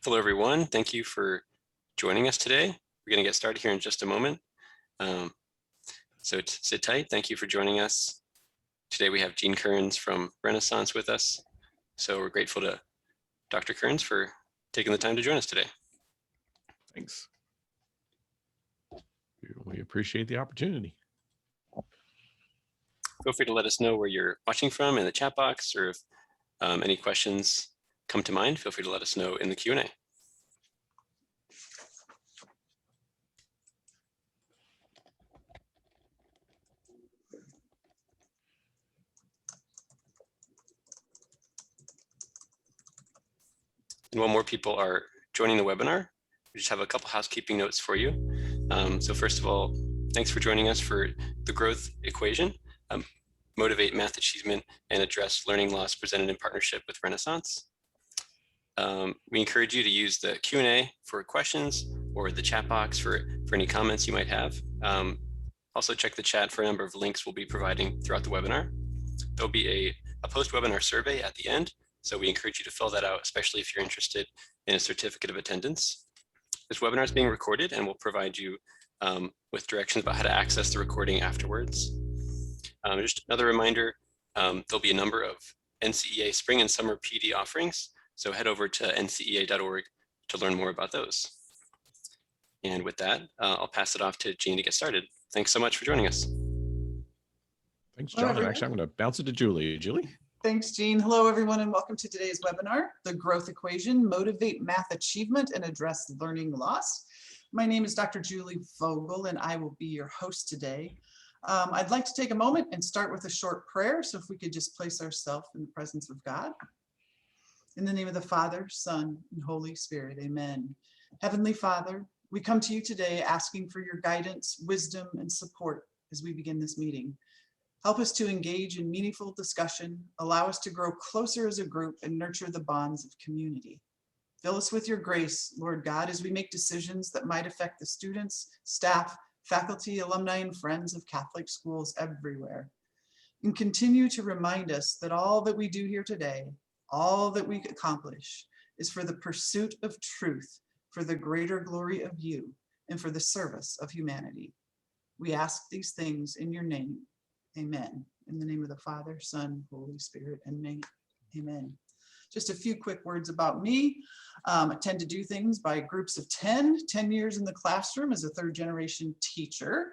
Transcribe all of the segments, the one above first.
Hello, everyone. Thank you for joining us today. We're going to get started here in just a moment. So sit tight. Thank you for joining us. Today we have Jean Kerns from Renaissance with us. So we're grateful to Dr. Kerns for taking the time to join us today. Thanks. We appreciate the opportunity. Feel free to let us know where you're watching from in the chat box, or if any questions come to mind, feel free to let us know in the Q&A. And while more people are joining the webinar, we just have a couple housekeeping notes for you. So first of all, thanks for joining us for the growth equation, motivate math achievement and address learning loss, presented in partnership with Renaissance. We encourage you to use the Q&A for questions or the chat box for any comments you might have. Also check the chat for a number of links we'll be providing throughout the webinar. There'll be a post-webinar survey at the end, so we encourage you to fill that out, especially if you're interested in a certificate of attendance. This webinar is being recorded and we'll provide you with directions about how to access the recording afterwards. Just another reminder, there'll be a number of NCEA spring and summer PD offerings, so head over to ncea.org to learn more about those. And with that, I'll pass it off to Jean to get started. Thanks so much for joining us. Thanks, John. And actually, I'm going to bounce it to Julie. Julie? Thanks, Jean. Hello, everyone, and welcome to today's webinar, The Growth Equation, Motivate Math Achievement and Address Learning Loss. My name is Dr. Julie Vogel, and I will be your host today. I'd like to take a moment and start with a short prayer. So if we could just place ourselves in the presence of God. In the name of the Father, Son, and Holy Spirit, amen. Heavenly Father, we come to you today asking for your guidance, wisdom, and support as we begin this meeting. Help us to engage in meaningful discussion, allow us to grow closer as a group, and nurture the bonds of community. Fill us with your grace, Lord God, as we make decisions that might affect the students, staff, faculty, alumni, and friends of Catholic schools everywhere. And continue to remind us that all that we do here today, all that we accomplish, is for the pursuit of truth, for the greater glory of you, and for the service of humanity. We ask these things in your name. Amen. In the name of the Father, Son, Holy Spirit, and amen. Just a few quick words about me. I tend to do things by groups of 10 years in the classroom as a third generation teacher,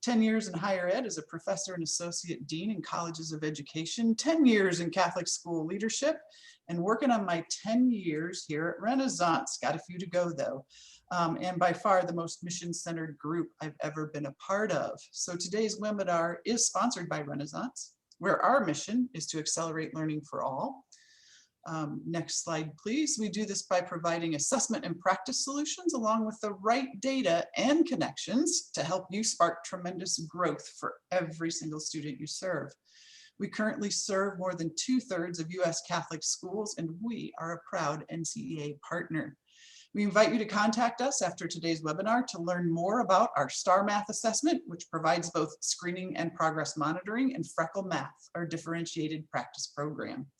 10 years in higher ed as a professor and associate dean in colleges of education, 10 years in Catholic school leadership, and working on my 10 years here at Renaissance. Got a few to go though. And by far the most mission-centered group I've ever been a part of. So today's webinar is sponsored by Renaissance, where our mission is to accelerate learning for all. Next slide, please. We do this by providing assessment and practice solutions along with the right data and connections to help you spark tremendous growth for every single student you serve. We currently serve more than 2/3 of US Catholic schools, and we are a proud NCEA partner. We invite you to contact us after today's webinar to learn more about our STAR Math assessment, which provides both screening and progress monitoring, and Freckle Math, our differentiated practice program.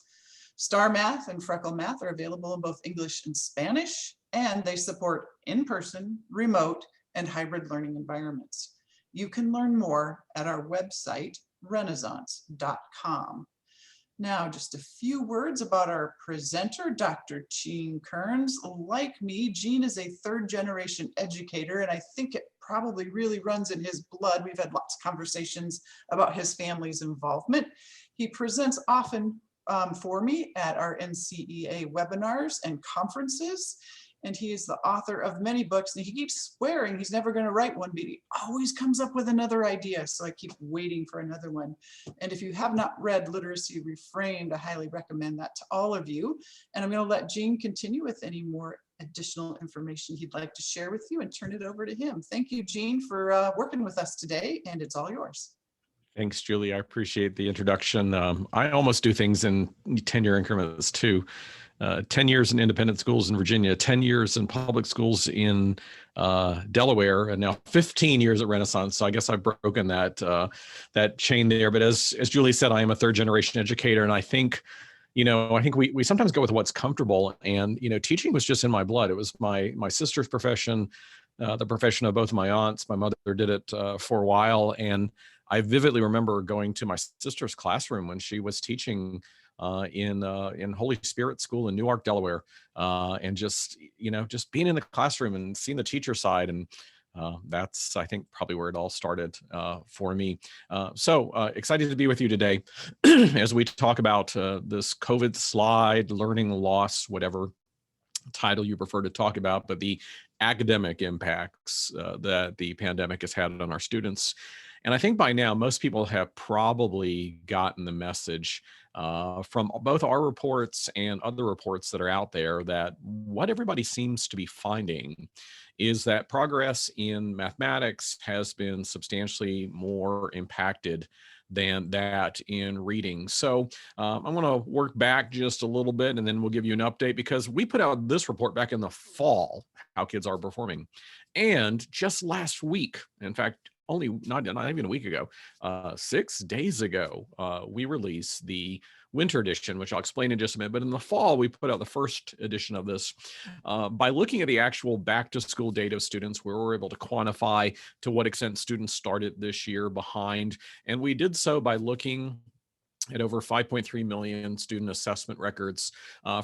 STAR Math and Freckle Math are available in both English and Spanish, and they support in-person, remote, and hybrid learning environments. You can learn more at our website, renaissance.com. Now, just a few words about our presenter, Dr. Jean Kerns. Like me, Jean is a third-generation educator, and I think it probably really runs in his blood. We've had lots of conversations about his family's involvement. He presents often for me at our NCEA webinars and conferences, and he is the author of many books, and he keeps swearing he's never going to write one, but he always comes up with another idea, so I keep waiting for another one. And if you have not read Literacy Reframed, I highly recommend that to all of you. And I'm going to let Jean continue with any more additional information he'd like to share with you and turn it over to him. Thank you, Jean, for working with us today, and it's all yours. Thanks, Julie. I appreciate the introduction. I almost do things in 10-year increments too. 10 years in independent schools in Virginia, 10 years in public schools in Delaware, and now 15 years at Renaissance. So I guess I've broken that chain there. But as Julie said, I am a third generation educator, and I think I think we sometimes go with what's comfortable, and teaching was just in my blood. It was my sister's profession, the profession of both of my aunts. My mother did it for a while, and I vividly remember going to my sister's classroom when she was teaching in Holy Spirit School in Newark, Delaware, and just being in the classroom and seeing the teacher side. And that's, I think, probably where it all started for me. So excited to be with you today as we talk about this COVID slide, learning loss, whatever title you prefer to talk about, but the academic impacts that the pandemic has had on our students. And I think by now, most people have probably gotten the message from both our reports and other reports that are out there that what everybody seems to be finding is that progress in mathematics has been substantially more impacted than that in reading. So I want to work back just a little bit, and then we'll give you an update, because we put out this report back in the fall, how kids are performing. And just last week, in fact, not even a week ago, 6 days ago, we released the winter edition, which I'll explain in just a minute. But in the fall, we put out the first edition of this. By looking at the actual back to school data of students, we were able to quantify to what extent students started this year behind. And we did so by looking at over 5.3 million student assessment records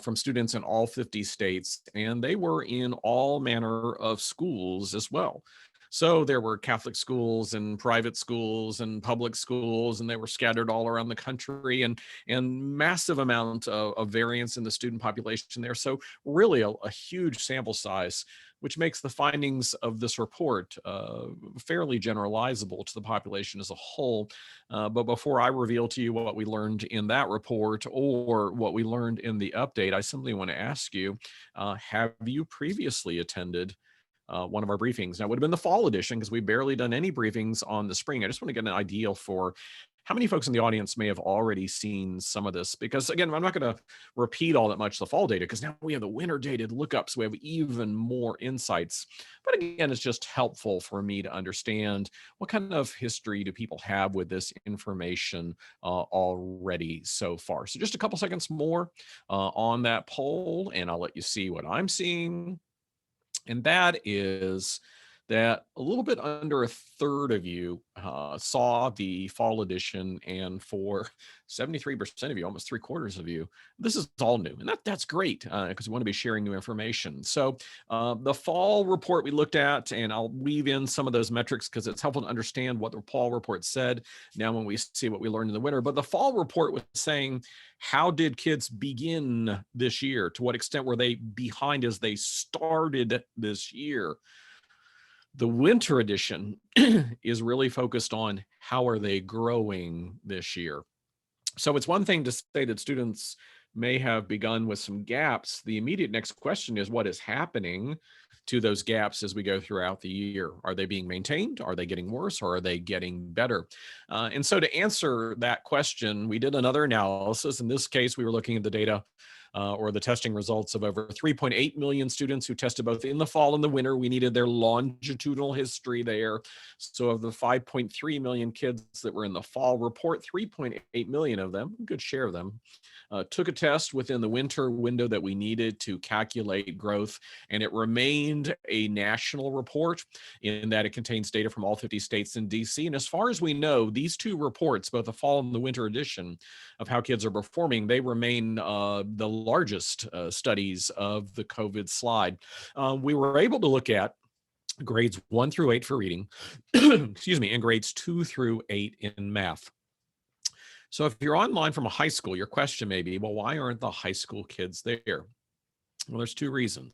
from students in all 50 states. And they were in all manner of schools as well. So there were Catholic schools and private schools and public schools, and they were scattered all around the country, and massive amount of variance in the student population there. So really a huge sample size, which makes the findings of this report fairly generalizable to the population as a whole. But before I reveal to you what we learned in that report or what we learned in the update, I simply want to ask you, have you previously attended one of our briefings? Now, it would have been the fall edition because we've barely done any briefings on the spring. I just want to get an idea for how many folks in the audience may have already seen some of this, because again, I'm not going to repeat all that much the fall data, because now we have the winter dated lookups. We have even more insights. But again, it's just helpful for me to understand what kind of history do people have with this information already so far. So just a couple seconds more on that poll, and I'll let you see what I'm seeing. And that is that a little bit under a third of you saw the fall edition, and for 73% of you, almost 3/4 of you, this is all new. And that's great, because we want to be sharing new information. So the fall report we looked at, and I'll weave in some of those metrics because it's helpful to understand what the fall report said now when we see what we learned in the winter. But the fall report was saying, how did kids begin this year? To what extent were they behind as they started this year? The winter edition is really focused on how are they growing this year. So it's one thing to say that students may have begun with some gaps. The immediate next question is, what is happening to those gaps as we go throughout the year? Are they being maintained? Are they getting worse? Or are they getting better? And so to answer that question, we did another analysis. In this case, we were looking at the data or the testing results of over 3.8 million students who tested both in the fall and the winter. We needed their longitudinal history there. So of the 5.3 million kids that were in the fall report, 3.8 million of them, a good share of them, took a test within the winter window that we needed to calculate growth. And it remained a national report in that it contains data from all 50 states and DC. And as far as we know, these two reports, both the fall and the winter edition of how kids are performing, they remain the largest studies of the COVID slide. We were able to look at grades 1 through 8 for reading, excuse me, and grades 2 through 8 in math. So if you're online from a high school, your question may be, well, why aren't the high school kids there? Well, there's two reasons.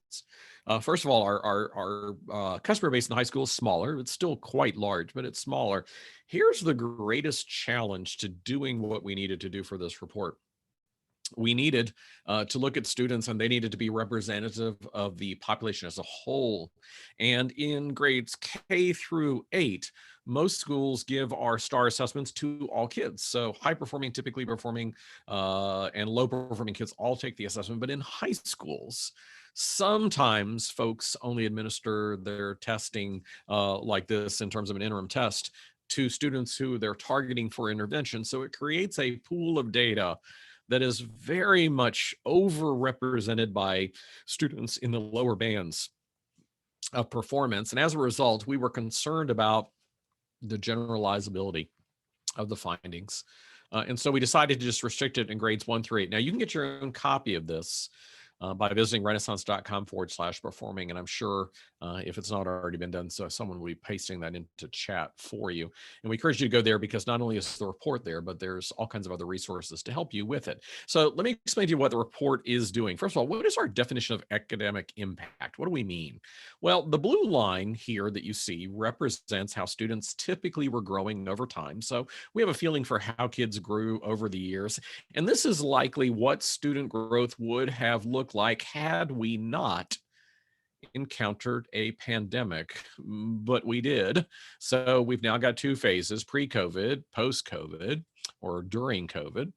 First of all, our customer base in high school is smaller. It's still quite large, but it's smaller. Here's the greatest challenge to doing what we needed to do for this report. We needed to look at students, and they needed to be representative of the population as a whole. And in grades K through 8, most schools give our STAR assessments to all kids. So high performing, typically performing, and low performing kids all take the assessment. But in high schools, sometimes folks only administer their testing like this in terms of an interim test to students who they're targeting for intervention. So it creates a pool of data that is very much overrepresented by students in the lower bands of performance. And as a result, we were concerned about the generalizability of the findings. And so we decided to just restrict it in grades 1 through 8. Now you can get your own copy of this by visiting renaissance.com/performing. And I'm sure if it's not already been done, so someone will be pasting that into chat for you. And we encourage you to go there because not only is the report there, but there's all kinds of other resources to help you with it. So let me explain to you what the report is doing. First of all, what is our definition of academic impact? What do we mean? Well, the blue line here that you see represents how students typically were growing over time. So we have a feeling for how kids grew over the years. And this is likely what student growth would have looked like had we not encountered a pandemic, but we did. So we've now got 2 phases, pre-COVID, post-COVID, or during COVID.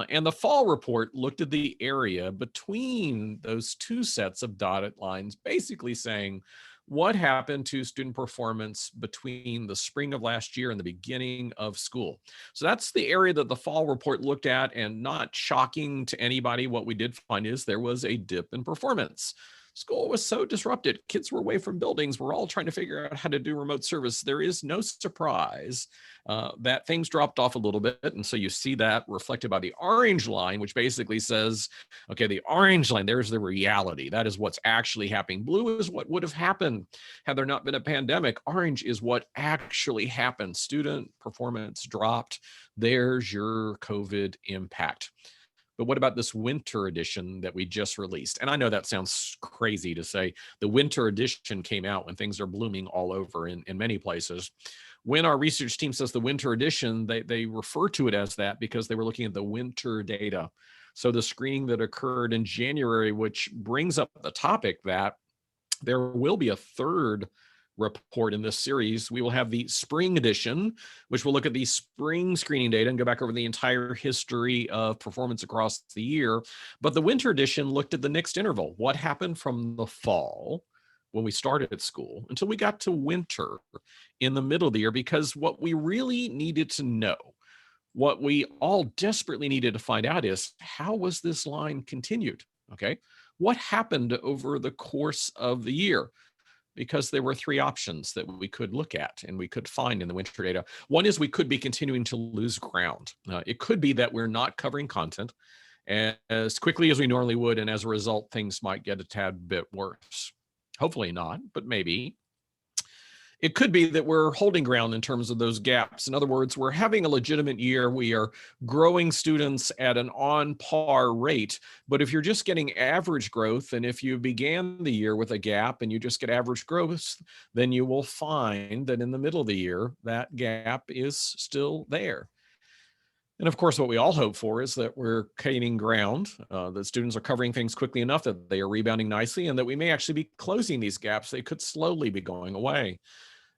And the fall report looked at the area between those 2 sets of dotted lines, basically saying, what happened to student performance between the spring of last year and the beginning of school? So that's the area that the fall report looked at, and not shocking to anybody, what we did find is there was a dip in performance. School was so disrupted. Kids were away from buildings. We're all trying to figure out how to do remote service. There is no surprise that things dropped off a little bit. And so you see that reflected by the orange line, which basically says, okay, the orange line, there's the reality. That is what's actually happening. Blue is what would have happened had there not been a pandemic. Orange is what actually happened. Student performance dropped. There's your COVID impact. But what about this winter edition that we just released? And I know that sounds crazy to say. The winter edition came out when things are blooming all over in many places. When our research team says the winter edition, they refer to it as that because they were looking at the winter data. So the screening that occurred in January, which brings up the topic that there will be a third report in this series. We will have the spring edition, which will look at the spring screening data and go back over the entire history of performance across the year. But the winter edition looked at the next interval. What happened from the fall when we started at school until we got to winter in the middle of the year? Because what we really needed to know, what we all desperately needed to find out is, how was this line continued? Okay. What happened over the course of the year? Because there were 3 options that we could look at and we could find in the winter data. One is we could be continuing to lose ground. It could be that we're not covering content as quickly as we normally would, and as a result, things might get a tad bit worse. Hopefully not, but maybe. It could be that we're holding ground in terms of those gaps. In other words, we're having a legitimate year. We are growing students at an on par rate. But if you're just getting average growth, and if you began the year with a gap and you just get average growth, then you will find that in the middle of the year, that gap is still there. And of course, what we all hope for is that we're gaining ground, that students are covering things quickly enough that they are rebounding nicely, and that we may actually be closing these gaps. They could slowly be going away.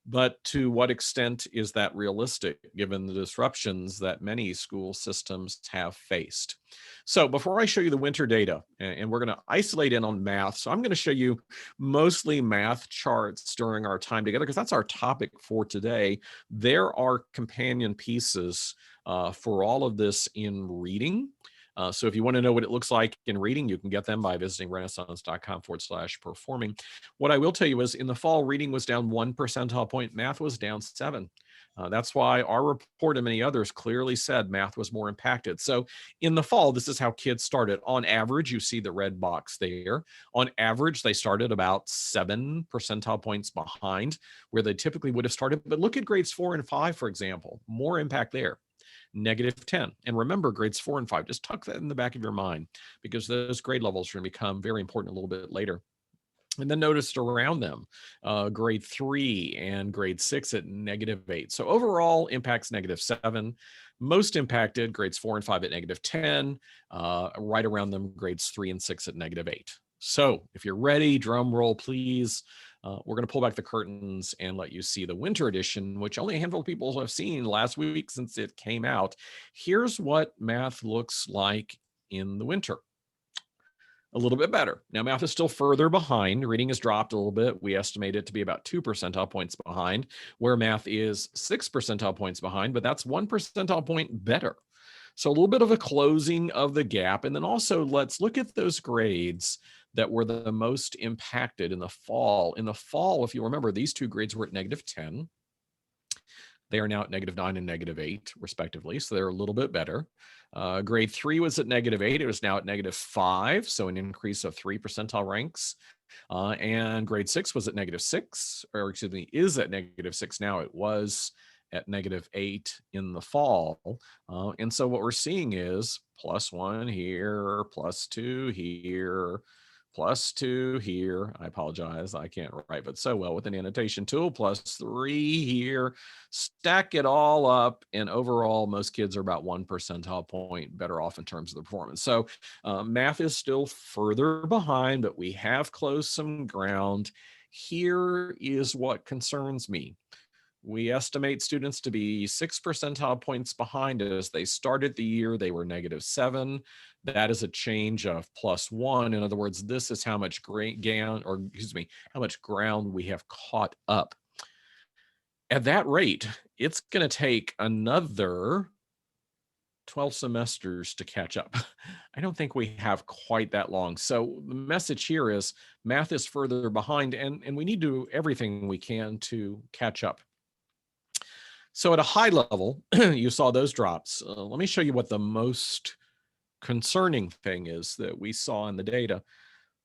But to what extent is that realistic, given the disruptions that many school systems have faced? So before I show you the winter data, and we're going to isolate in on math, so I'm going to show you mostly math charts during our time together, because that's our topic for today. There are companion pieces for all of this in reading. So if you want to know what it looks like in reading, you can get them by visiting renaissance.com/performing. What I will tell you is, in the fall, reading was down 1 percentile point, math was down 7. That's why our report and many others clearly said math was more impacted. So in the fall, this is how kids started. On average, you see the red box there. On average, they started about 7 percentile points behind where they typically would have started. But look at grades 4 and 5, for example, more impact there. -10. And remember, grades 4 and 5, just tuck that in the back of your mind, because those grade levels are going to become very important a little bit later. And then notice around them, grade 3 and grade 6 at -8. So overall impacts -7. Most impacted grades 4 and 5 at -10, right around them grades 3 and 6 at -8. So if you're ready, drum roll, please. We're going to pull back the curtains and let you see the winter edition, which only a handful of people have seen last week since it came out. Here's what math looks like in the winter. A little bit better. Now, math is still further behind. Reading has dropped a little bit. We estimate it to be about 2 percentile points behind, where math is 6 percentile points behind, but that's 1 percentile point better. So a little bit of a closing of the gap. And then also let's look at those grades that were the most impacted in the fall. In the fall, if you remember, these two grades were at -10. They are now at -9 and -8, respectively. So they're a little bit better. Grade 3 was at -8. It was now at -5. So an increase of 3 percentile ranks. And grade 6 was at -6, or excuse me, is at -6 now. It was at -8 in the fall. And so what we're seeing is +1 here, +2 here, +2 here. I apologize, I can't write but so well with an annotation tool. +3 here. Stack it all up, and overall, most kids are about 1 percentile point better off in terms of the performance. So math is still further behind, but we have closed some ground. Here is what concerns me. We estimate students to be 6 percentile points behind as they started the year. They were -7. That is a change of +1. In other words, this is how much how much ground we have caught up. At that rate, it's going to take another 12 semesters to catch up. I don't think we have quite that long. So the message here is math is further behind, and we need to do everything we can to catch up. So at a high level, you saw those drops. Let me show you what the most concerning thing is that we saw in the data.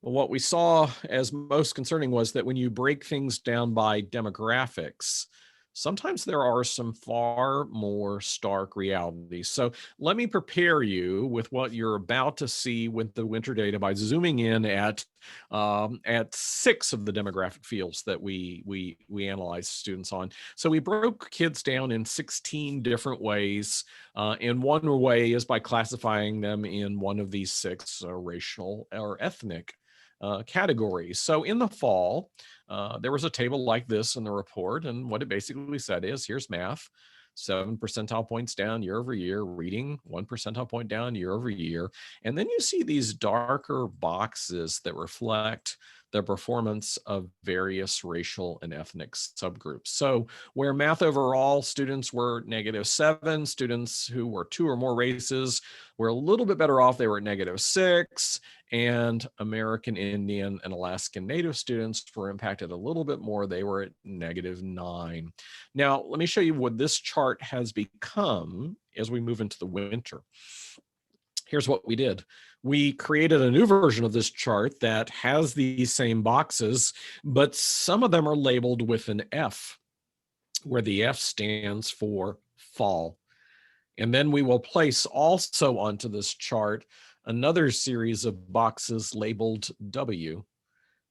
Well, what we saw as most concerning was that when you break things down by demographics, sometimes there are some far more stark realities. So let me prepare you with what you're about to see with the winter data by zooming in at 6 of the demographic fields that we analyzed students on. So we broke kids down in 16 different ways. And one way is by classifying them in one of these 6 racial or ethnic categories. So in the fall, there was a table like this in the report, and what it basically said is, here's math, 7 percentile points down year over year, reading 1 percentile point down year over year. And then you see these darker boxes that reflect the performance of various racial and ethnic subgroups. So where math overall students were -7, students who were 2 or more races were a little bit better off. They were at -6, and American Indian and Alaskan Native students were impacted a little bit more. They were at -9. Now, let me show you what this chart has become as we move into the winter. Here's what we did. We created a new version of this chart that has these same boxes, but some of them are labeled with an F, where the F stands for fall. And then we will place also onto this chart another series of boxes labeled W,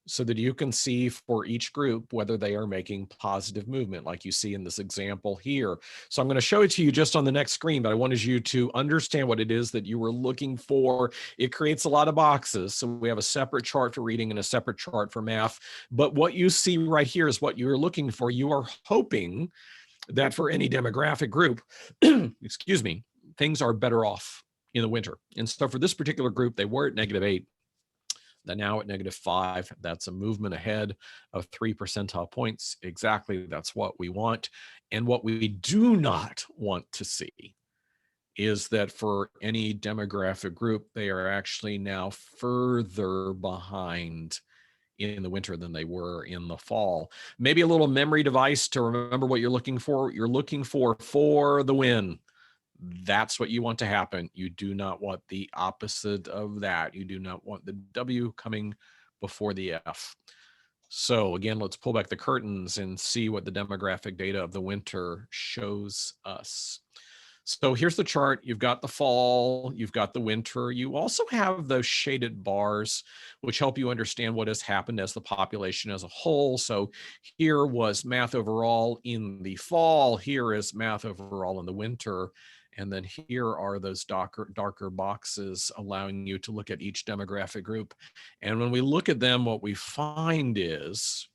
so that you can see for each group whether they are making positive movement, like you see in this example here. So I'm going to show it to you just on the next screen, but I wanted you to understand what it is that you were looking for. It creates a lot of boxes. So we have a separate chart for reading and a separate chart for math. But what you see right here is what you're looking for. You are hoping that for any demographic group, excuse me, things are better off in the winter. And so for this particular group, they were at -8. They're now at -5. That's a movement ahead of 3 percentile points. Exactly, that's what we want. And what we do not want to see is that for any demographic group, they are actually now further behind in the winter than they were in the fall. Maybe a little memory device to remember what you're looking for. You're looking for the win. That's what you want to happen. You do not want the opposite of that. You do not want the W coming before the F. So again, let's pull back the curtains and see what the demographic data of the winter shows us. So here's the chart. You've got the fall, you've got the winter. You also have those shaded bars, which help you understand what has happened as the population as a whole. So here was math overall in the fall. Here is math overall in the winter. And then here are those darker boxes allowing you to look at each demographic group. And when we look at them, what we find is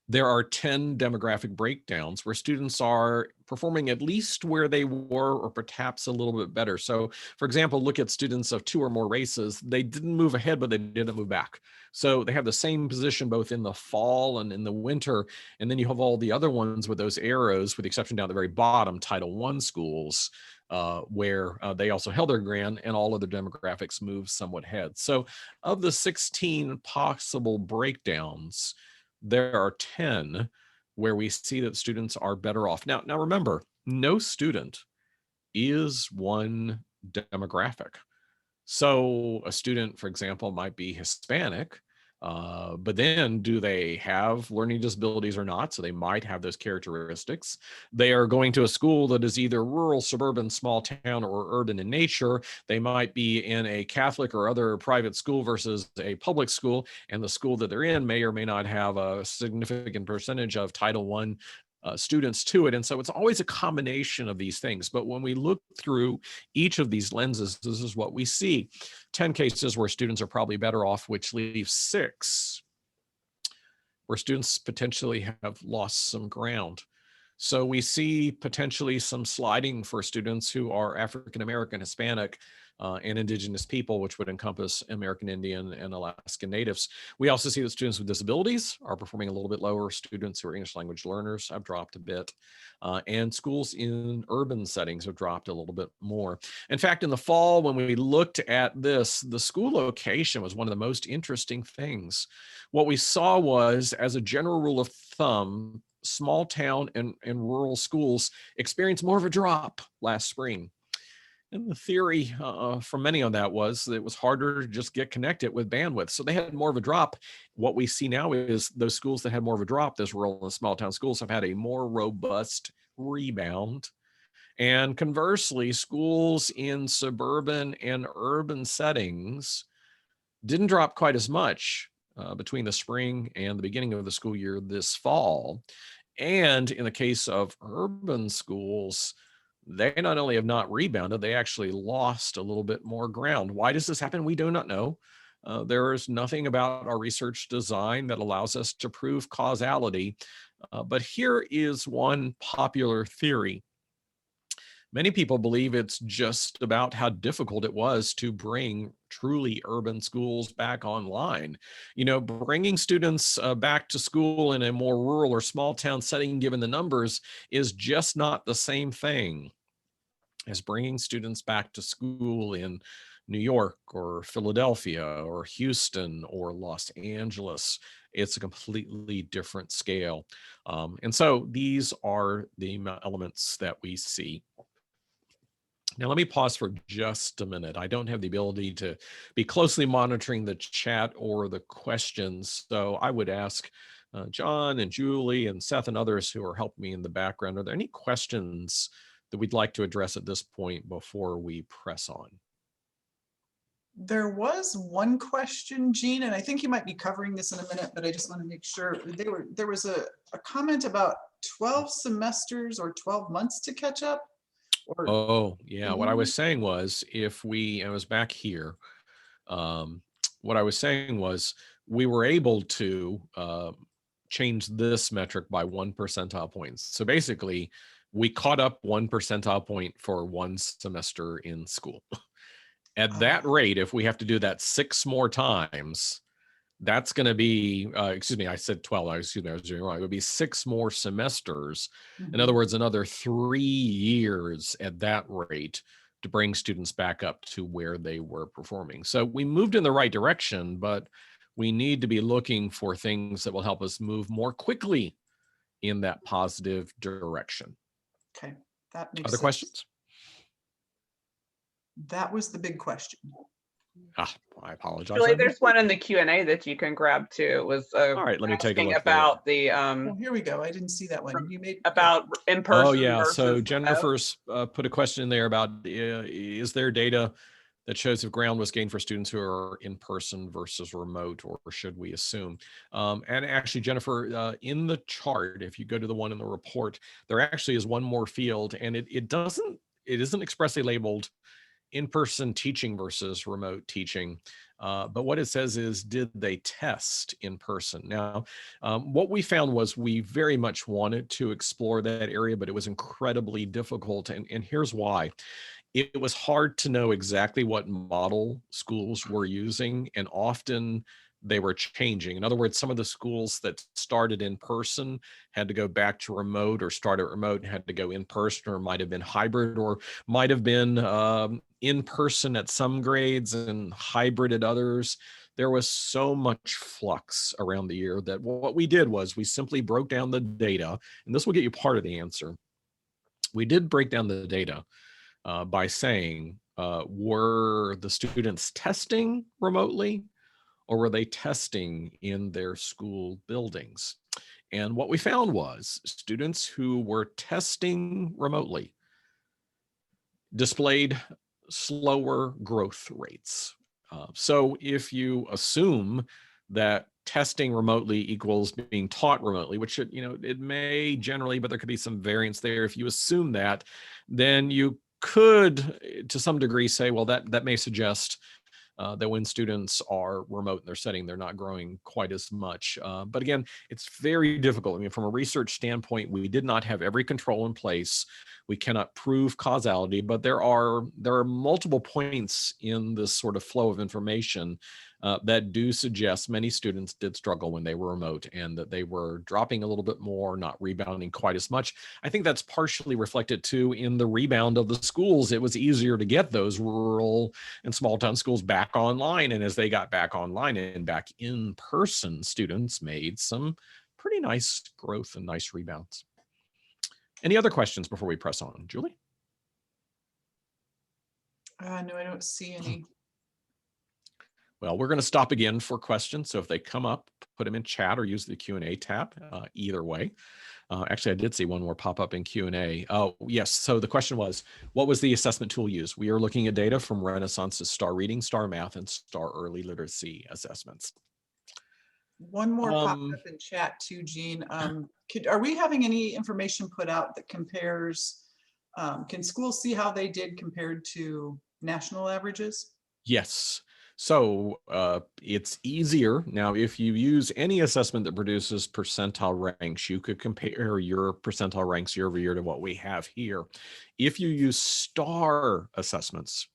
there are 10 demographic breakdowns where students are performing at least where they were or perhaps a little bit better. So for example, look at students of 2 or more races. They didn't move ahead, but they didn't move back. So they have the same position both in the fall and in the winter. And then you have all the other ones with those arrows, with the exception down at the very bottom, Title I schools. where they also held their ground, and all other demographics moved somewhat ahead. So of the 16 possible breakdowns, there are 10 where we see that students are better off. Now remember, no student is one demographic. So a student, for example, might be Hispanic, but then do they have learning disabilities or not? So they might have those characteristics. They are going to a school that is either rural, suburban, small town, or urban in nature. They might be in a Catholic or other private school versus a public school, and the school that they're in may or may not have a significant percentage of Title I students to it. And so it's always a combination of these things. But when we look through each of these lenses, this is what we see. 10 cases where students are probably better off, which leaves 6 where students potentially have lost some ground. So we see potentially some sliding for students who are African American, Hispanic, and Indigenous people, which would encompass American Indian and Alaskan Natives. We also see that students with disabilities are performing a little bit lower. Students who are English language learners have dropped a bit. And schools in urban settings have dropped a little bit more. In fact, in the fall, when we looked at this, the school location was one of the most interesting things. What we saw was, as a general rule of thumb, small town and rural schools experienced more of a drop last spring. And the theory from many on that was that it was harder to just get connected with bandwidth. So they had more of a drop. What we see now is those schools that had more of a drop, those rural and small town schools, have had a more robust rebound. And conversely, schools in suburban and urban settings didn't drop quite as much between the spring and the beginning of the school year this fall. And in the case of urban schools, they not only have not rebounded, they actually lost a little bit more ground. Why does this happen? We do not know. There is nothing about our research design that allows us to prove causality. But here is one popular theory. Many people believe it's just about how difficult it was to bring truly urban schools back online. You know, bringing students back to school in a more rural or small town setting, given the numbers, is just not the same thing as bringing students back to school in New York or Philadelphia or Houston or Los Angeles. It's a completely different scale. And so these are the elements that we see. Now, let me pause for just a minute. I don't have the ability to be closely monitoring the chat or the questions. So I would ask John and Julie and Seth and others who are helping me in the background, are there any questions that we'd like to address at this point before we press on? There was one question, Jean, and I think you might be covering this in a minute, but I just want to make sure. There was a comment about 12 semesters or 12 months to catch up. Oh, yeah. What I was saying was, I was back here, what I was saying was we were able to change this metric by 1 percentile point. So basically, we caught up 1 percentile point for one semester in school. At that rate, if we have to do that 6 more times, that's going to be, excuse me, I said 12, I was doing wrong. It would be 6 more semesters. In other words, another 3 years at that rate to bring students back up to where they were performing. So we moved in the right direction, but we need to be looking for things that will help us move more quickly in that positive direction. Okay, that makes Other sense. questions? That was the big question. I apologize. Julie, there's one in the Q&A that you can grab too. It was all right. Let me take a look about the Oh, here we go. I didn't see that one. You made about in person. Oh yeah. So versus Jennifer's put a question in there about is there data that shows if ground was gained for students who are in person versus remote, or should we assume? And actually, Jennifer, in the chart, if you go to the one in the report, there actually is one more field, and it isn't expressly labeled in-person teaching versus remote teaching. But what it says is, did they test in person? Now, what we found was we very much wanted to explore that area, but it was incredibly difficult. And here's why. It was hard to know exactly what model schools were using. And often they were changing. In other words, some of the schools that started in person had to go back to remote, or started remote and had to go in person, or might have been hybrid, or might have been in person at some grades and hybrid at others. There was so much flux around the year that what we did was we simply broke down the data, and this will get you part of the answer. We did break down the data by saying, were the students testing remotely, or were they testing in their school buildings? And what we found was students who were testing remotely displayed slower growth rates. So if you assume that testing remotely equals being taught remotely, which it may generally, but there could be some variance there. If you assume that, then you could, to some degree, say, well, that may suggest that when students are remote in their setting, they're not growing quite as much. But again, it's very difficult. I mean, from a research standpoint, we did not have every control in place. We cannot prove causality, but there are multiple points in this sort of flow of information that do suggest many students did struggle when they were remote, and that they were dropping a little bit more, not rebounding quite as much. I think that's partially reflected too in the rebound of the schools. It was easier to get those rural and small town schools back online. And as they got back online and back in person, students made some pretty nice growth and nice rebounds. Any other questions before we press on? Julie? No, I don't see any. Well, we're going to stop again for questions. So if they come up, put them in chat or use the Q&A tab, either way. Actually, I did see one more pop up in Q&A. Oh, yes. So the question was, what was the assessment tool used? We are looking at data from Renaissance's STAR Reading, STAR Math, and STAR Early Literacy assessments. One more popped up in chat too, Jean. Are we having any information put out that compares, can schools see how they did compared to national averages? Yes. So it's easier. Now, if you use any assessment that produces percentile ranks, you could compare your percentile ranks year over year to what we have here. If you use STAR assessments,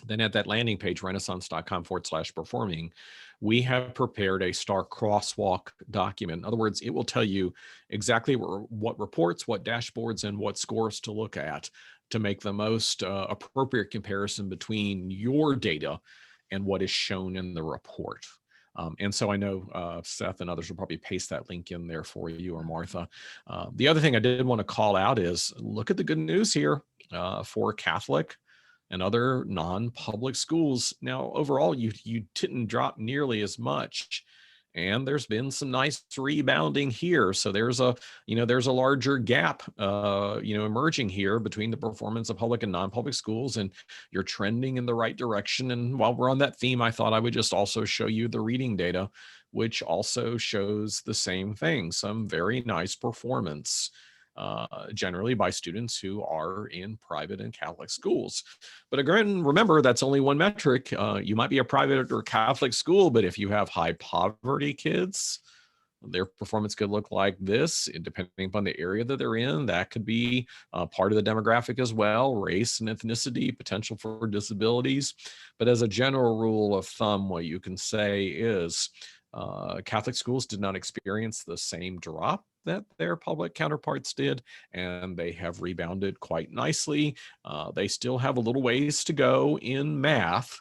then at that landing page, renaissance.com/performing, we have prepared a STAR crosswalk document. In other words, it will tell you exactly what reports, what dashboards, and what scores to look at to make the most appropriate comparison between your data and what is shown in the report. And so I know Seth and others will probably paste that link in there for you, or Martha. The other thing I did want to call out is, look at the good news here for Catholic and other non-public schools. Now, overall, you didn't drop nearly as much, and there's been some nice rebounding here. So there's a larger gap emerging here between the performance of public and non-public schools, and you're trending in the right direction. And while we're on that theme, I thought I would just also show you the reading data, which also shows the same thing, some very nice performance generally by students who are in private and Catholic schools. But again, remember, that's only one metric. You might be a private or Catholic school, but if you have high poverty kids, their performance could look like this, depending upon the area that they're in. That could be part of the demographic as well, race and ethnicity, potential for disabilities. But as a general rule of thumb, what you can say is Catholic schools did not experience the same drop that their public counterparts did, and they have rebounded quite nicely. They still have a little ways to go in math,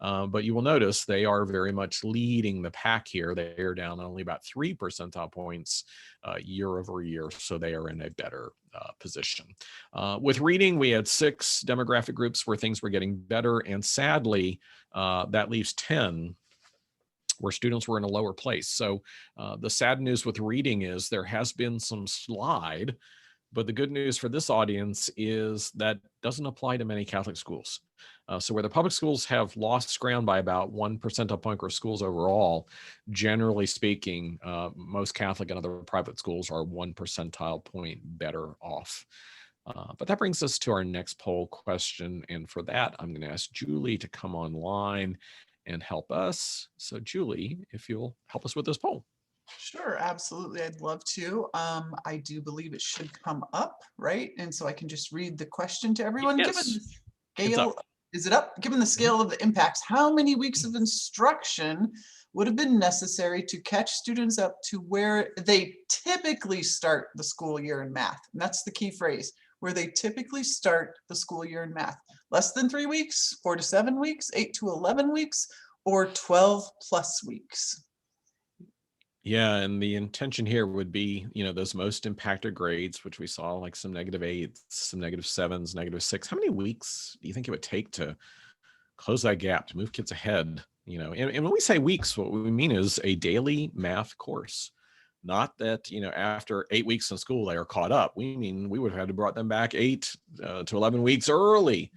but you will notice they are very much leading the pack here. They are down only about 3 percentile points year over year, so they are in a better position. With reading, we had 6 demographic groups where things were getting better, and sadly, that leaves 10 where students were in a lower place. So the sad news with reading is there has been some slide, but the good news for this audience is that doesn't apply to many Catholic schools. So where the public schools have lost ground by about 1 percentile point for schools overall, generally speaking, most Catholic and other private schools are 1 percentile point better off. But that brings us to our next poll question. And for that, I'm going to ask Julie to come online and help us. So Julie, if you'll help us with this poll. Sure, absolutely. I'd love to. I do believe it should come up, right? And so I can just read the question to everyone. Yes, Given the scale, Is it up? Given the scale of the impacts, how many weeks of instruction would have been necessary to catch students up to where they typically start the school year in math? And that's the key phrase, where they typically start the school year in math. Less than 3 weeks, 4 to 7 weeks, 8 to 11 weeks, or 12 plus weeks. Yeah, and the intention here would be, those most impacted grades, which we saw like some -8s, some -7s, -6. How many weeks do you think it would take to close that gap, to move kids ahead? And when we say weeks, what we mean is a daily math course. Not that, after 8 weeks in school, they are caught up. We mean we would have had to brought them back 8 to 11 weeks early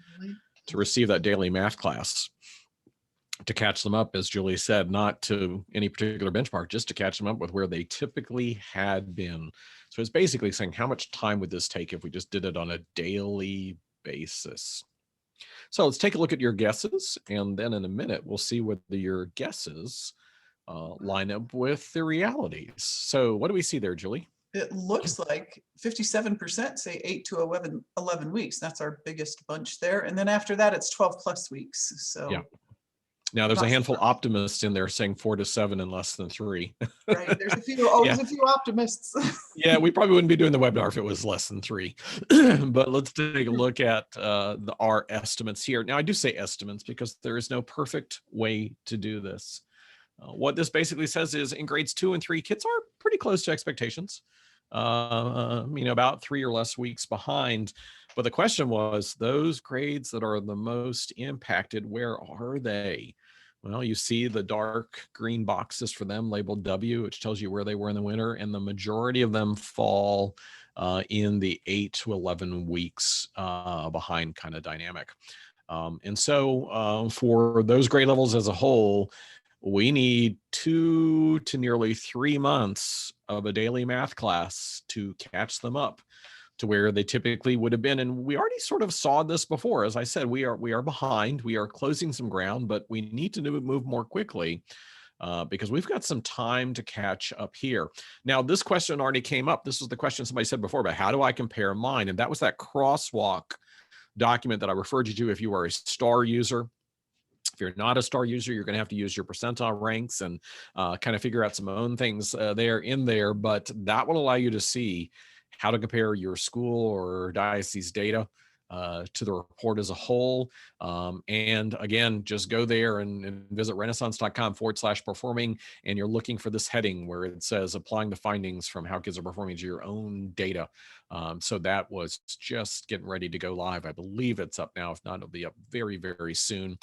to receive that daily math class, to catch them up, as Julie said, not to any particular benchmark, just to catch them up with where they typically had been. So it's basically saying, how much time would this take if we just did it on a daily basis? So let's take a look at your guesses, and then in a minute, we'll see whether your guesses line up with the realities. So what do we see there, Julie? It looks like 57% say 8 to 11 weeks. That's our biggest bunch there. And then after that, it's 12 plus weeks. So yeah. Now there's a not handful of surprised. optimists in there saying 4 to 7 and less than 3. Right. There's a few, always Yeah. a few optimists. Yeah, we probably wouldn't be doing the webinar if it was less than 3. But let's take a look at our estimates here. Now, I do say estimates because there is no perfect way to do this. What this basically says is in grades 2 and 3, kids are pretty close to expectations, about 3 or less weeks behind. But the question was, those grades that are the most impacted, where are they? Well, you see the dark green boxes for them labeled W, which tells you where they were in the winter, and the majority of them fall in the 8 to 11 weeks behind kind of dynamic. And so for those grade levels as a whole, we need 2 to nearly 3 months of a daily math class to catch them up to where they typically would have been. And we already sort of saw this before. As I said, we are behind. We are closing some ground, but we need to move more quickly because we've got some time to catch up here. Now, this question already came up. This was the question somebody said before about how do I compare mine? And that was that crosswalk document that I referred you to if you are a STAR user. If you're not a STAR user, you're going to have to use your percentile ranks and kind of figure out some own things there in there. But that will allow you to see how to compare your school or diocese data to the report as a whole. And again, just go there and visit renaissance.com/performing. And you're looking for this heading where it says applying the findings from how kids are performing to your own data. So that was just getting ready to go live. I believe it's up now. If not, it'll be up very, very soon.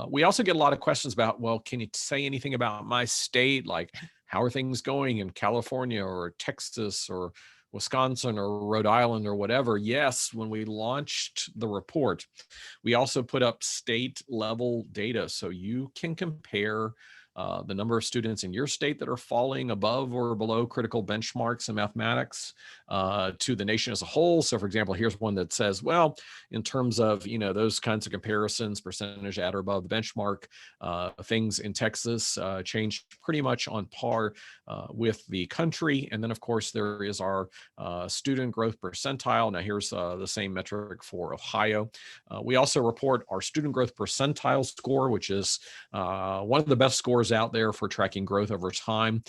We also get a lot of questions about, well, can you say anything about my state? Like, how are things going in California or Texas or Wisconsin or Rhode Island or whatever? Yes, when we launched the report, we also put up state level data so you can compare the number of students in your state that are falling above or below critical benchmarks in mathematics to the nation as a whole. So for example, here's one that says, well, in terms of, those kinds of comparisons, percentage at or above the benchmark, things in Texas changed pretty much on par with the country. And then of course, there is our student growth percentile. Now here's the same metric for Ohio. We also report our student growth percentile score, which is one of the best scores out there for tracking growth over time.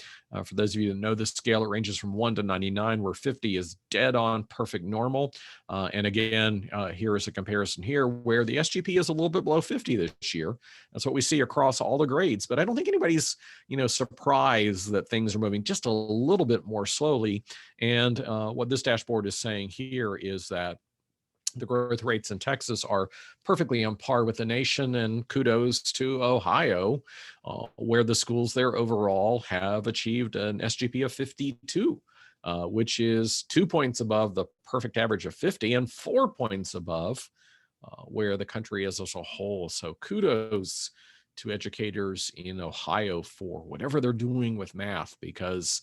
For those of you that know this scale, it ranges from 1 to 99, where 50 is dead on perfect normal. And again, here is a comparison here where the SGP is a little bit below 50 this year. That's what we see across all the grades. But I don't think anybody's, surprised that things are moving just a little bit more slowly. And what this dashboard is saying here is that the growth rates in Texas are perfectly on par with the nation, and kudos to Ohio, where the schools there overall have achieved an SGP of 52, which is 2 points above the perfect average of 50 and 4 points above where the country is as a whole. So kudos to educators in Ohio for whatever they're doing with math, because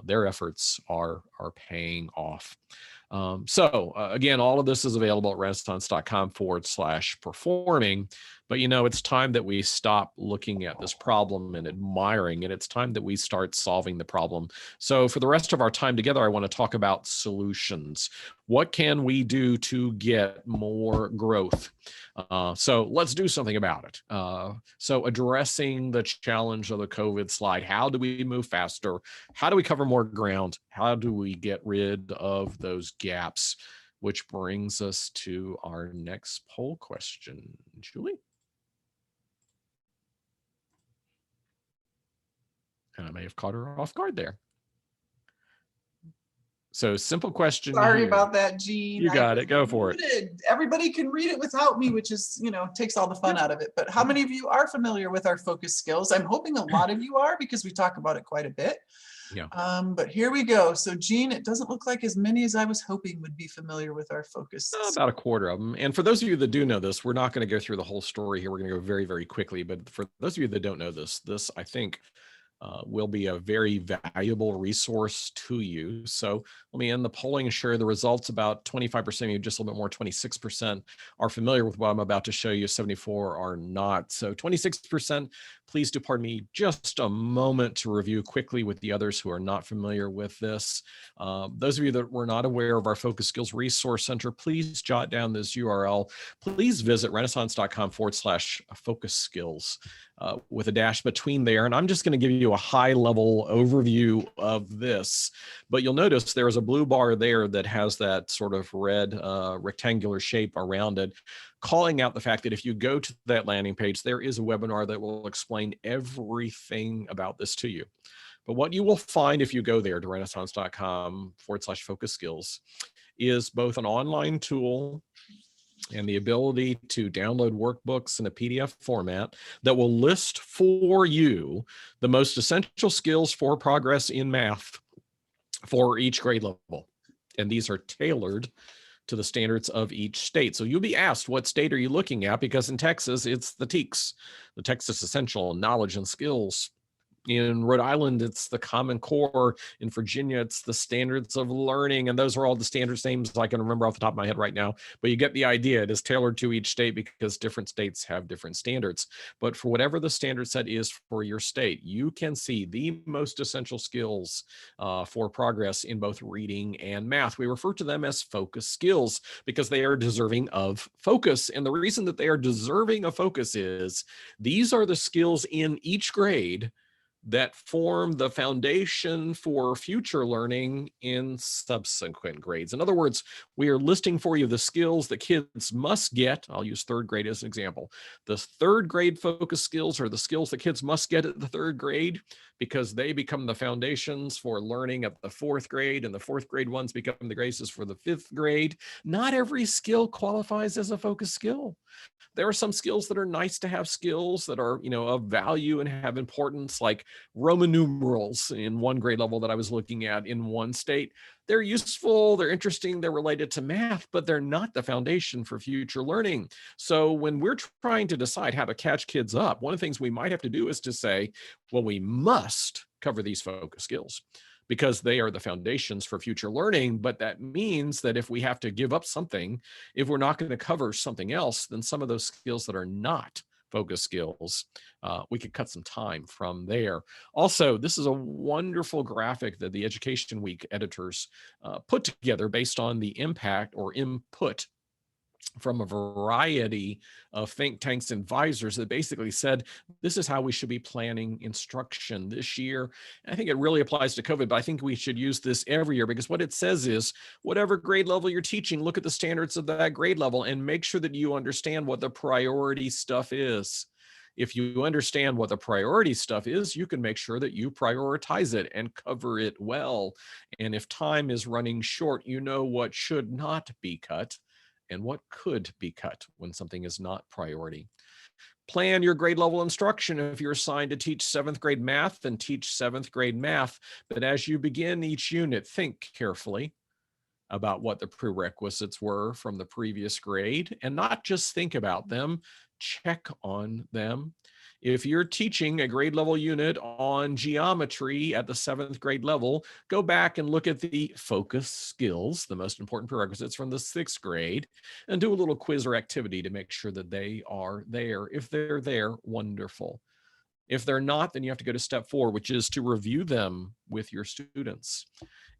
their efforts are paying off. So again, all of this is available at renaissance.com/performing. But, it's time that we stop looking at this problem and admiring it. It's time that we start solving the problem. So for the rest of our time together, I want to talk about solutions. What can we do to get more growth? So let's do something about it. So addressing the challenge of the COVID slide, how do we move faster? How do we cover more ground? How do we get rid of those gaps? Which brings us to our next poll question. Julie? And I may have caught her off guard there. So simple question. Sorry here. about that, Jean. You got it. Go for it. Everybody can read it without me, which is, takes all the fun out of it. But how many of you are familiar with our focus skills? I'm hoping a lot of you are, because we talk about it quite a bit. Yeah. But here we go. So Jean, it doesn't look like as many as I was hoping would be familiar with our focus. About a quarter of them. And for those of you that do know this, we're not going to go through the whole story here. We're going to go very, very quickly. But for those of you that don't know this, I think will be a very valuable resource to you. So let me end the polling and share the results. About 25% of you, just a little bit more, 26% are familiar with what I'm about to show you. 74 are not. So 26%, please do pardon me just a moment to review quickly with the others who are not familiar with this. Those of you that were not aware of our Focus Skills Resource Center, please jot down this URL. Please visit renaissance.com/focus skills. With a dash between there. And I'm just going to give you a high level overview of this, but you'll notice there is a blue bar there that has that sort of red rectangular shape around it, calling out the fact that if you go to that landing page, there is a webinar that will explain everything about this to you. But what you will find if you go there to renaissance.com/focus skills is both an online tool and the ability to download workbooks in a PDF format that will list for you the most essential skills for progress in math for each grade level. And these are tailored to the standards of each state. So you'll be asked, what state are you looking at? Because in Texas, it's the TEKS, the Texas Essential Knowledge and Skills. In Rhode Island, it's the Common Core. In Virginia, it's the Standards of Learning. And those are all the standards names I can remember off the top of my head right now. But you get the idea. It is tailored to each state because different states have different standards. But for whatever the standard set is for your state, you can see the most essential skills for progress in both reading and math. We refer to them as focus skills because they are deserving of focus. And the reason that they are deserving of focus is these are the skills in each grade that form the foundation for future learning in subsequent grades. In other words, we are listing for you the skills that kids must get. I'll use third grade as an example. The third grade focus skills are the skills that kids must get at the third grade because they become the foundations for learning at the fourth grade, and the fourth grade ones become the basis for the fifth grade. Not every skill qualifies as a focus skill. There are some skills that are nice to have skills that are, of value and have importance, like Roman numerals in one grade level that I was looking at in one state. They're useful, they're interesting, they're related to math, but they're not the foundation for future learning. So when we're trying to decide how to catch kids up, one of the things we might have to do is to say, well, we must cover these focus skills because they are the foundations for future learning. But that means that if we have to give up something, if we're not going to cover something else, then some of those skills that are not focus skills, we could cut some time from there. Also, this is a wonderful graphic that the Education Week editors put together based on the impact or input from a variety of think tanks and advisors that basically said, this is how we should be planning instruction this year. And I think it really applies to COVID, but I think we should use this every year because what it says is, whatever grade level you're teaching, look at the standards of that grade level and make sure that you understand what the priority stuff is. If you understand what the priority stuff is, you can make sure that you prioritize it and cover it well. And if time is running short, you know what should not be cut and what could be cut when something is not priority. Plan your grade level instruction. If you're assigned to teach 7th grade math, then teach 7th grade math. But as you begin each unit, think carefully about what the prerequisites were from the previous grade and not just think about them, check on them. If you're teaching a grade level unit on geometry at the 7th grade level, go back and look at the focus skills, the most important prerequisites from the 6th grade, and do a little quiz or activity to make sure that they are there. If they're there, wonderful. If they're not, then you have to go to step 4, which is to review them with your students.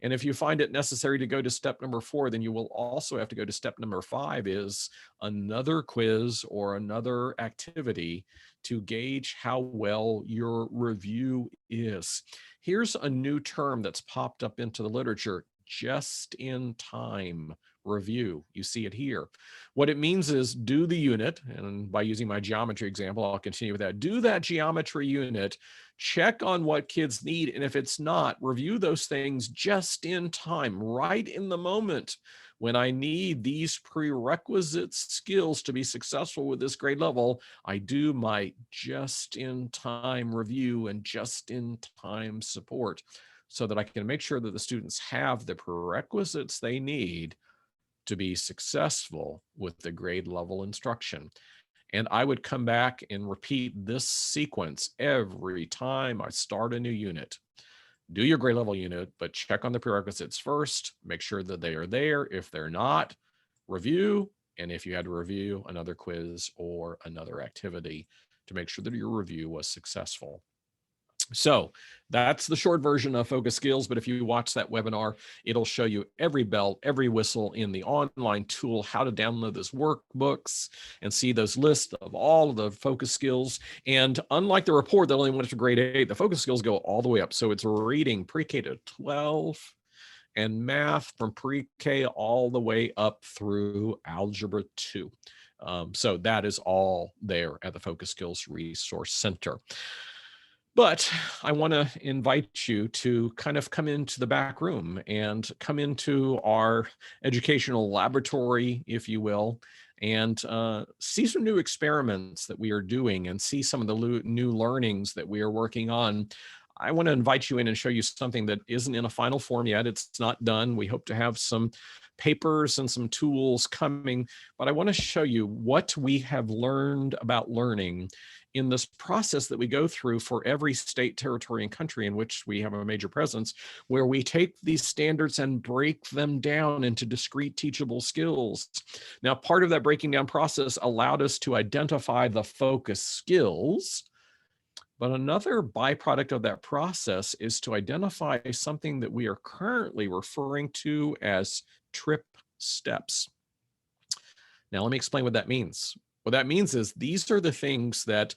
And if you find it necessary to go to step number 4, then you will also have to go to step number 5, is another quiz or another activity to gauge how well your review is. Here's a new term that's popped up into the literature: just in time review. You see it here. What it means is do the unit, and by using my geometry example, I'll continue with that. Do that geometry unit, check on what kids need, and if it's not, review those things just in time, right in the moment when I need these prerequisite skills to be successful with this grade level. I do my just in time review and just in time support so that I can make sure that the students have the prerequisites they need to be successful with the grade level instruction. And I would come back and repeat this sequence every time I start a new unit. Do your grade level unit, but check on the prerequisites first, make sure that they are there. If they're not, review. And if you had to review, another quiz or another activity to make sure that your review was successful. So that's the short version of focus skills. But if you watch that webinar, it'll show you every bell, every whistle in the online tool, how to download those workbooks and see those lists of all of the focus skills. And unlike the report that only went to grade 8, the focus skills go all the way up. So it's reading pre-K to 12 and math from pre-K all the way up through algebra 2. So that is all there at the Focus Skills Resource Center. But I want to invite you to kind of come into the back room and come into our educational laboratory, if you will, and see some new experiments that we are doing and see some of the new learnings that we are working on. I want to invite you in and show you something that isn't in a final form yet. It's not done. We hope to have some papers and some tools coming, but I want to show you what we have learned about learning in this process that we go through for every state, territory, and country in which we have a major presence, where we take these standards and break them down into discrete teachable skills. Now, part of that breaking down process allowed us to identify the focus skills, but another byproduct of that process is to identify something that we are currently referring to as trip steps. Now, let me explain what that means. What that means is these are the things that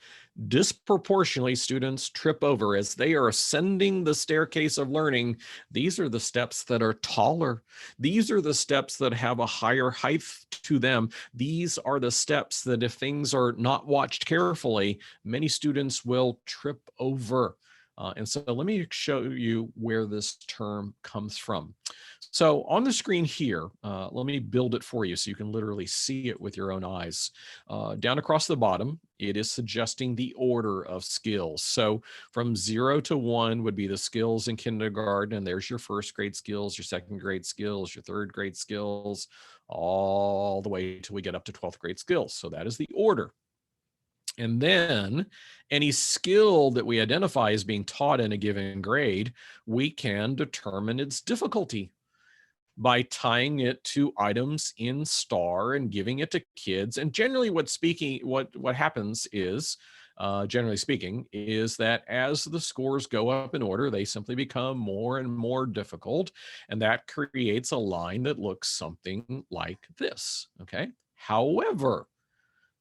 disproportionately students trip over as they are ascending the staircase of learning. These are the steps that are taller. These are the steps that have a higher height to them. These are the steps that, if things are not watched carefully, many students will trip over. And so let me show you where this term comes from. So on the screen here, let me build it for you so you can literally see it with your own eyes. Down across the bottom, it is suggesting the order of skills. So from 0 to 1 would be the skills in kindergarten, and there's your first grade skills, your second grade skills, your third grade skills, all the way till we get up to 12th grade skills. So that is the order. And then any skill that we identify as being taught in a given grade, we can determine its difficulty by tying it to items in STAR and giving it to kids. And generally what happens is, generally speaking, is that as the scores go up in order, they simply become more and more difficult. And that creates a line that looks something like this, okay? However,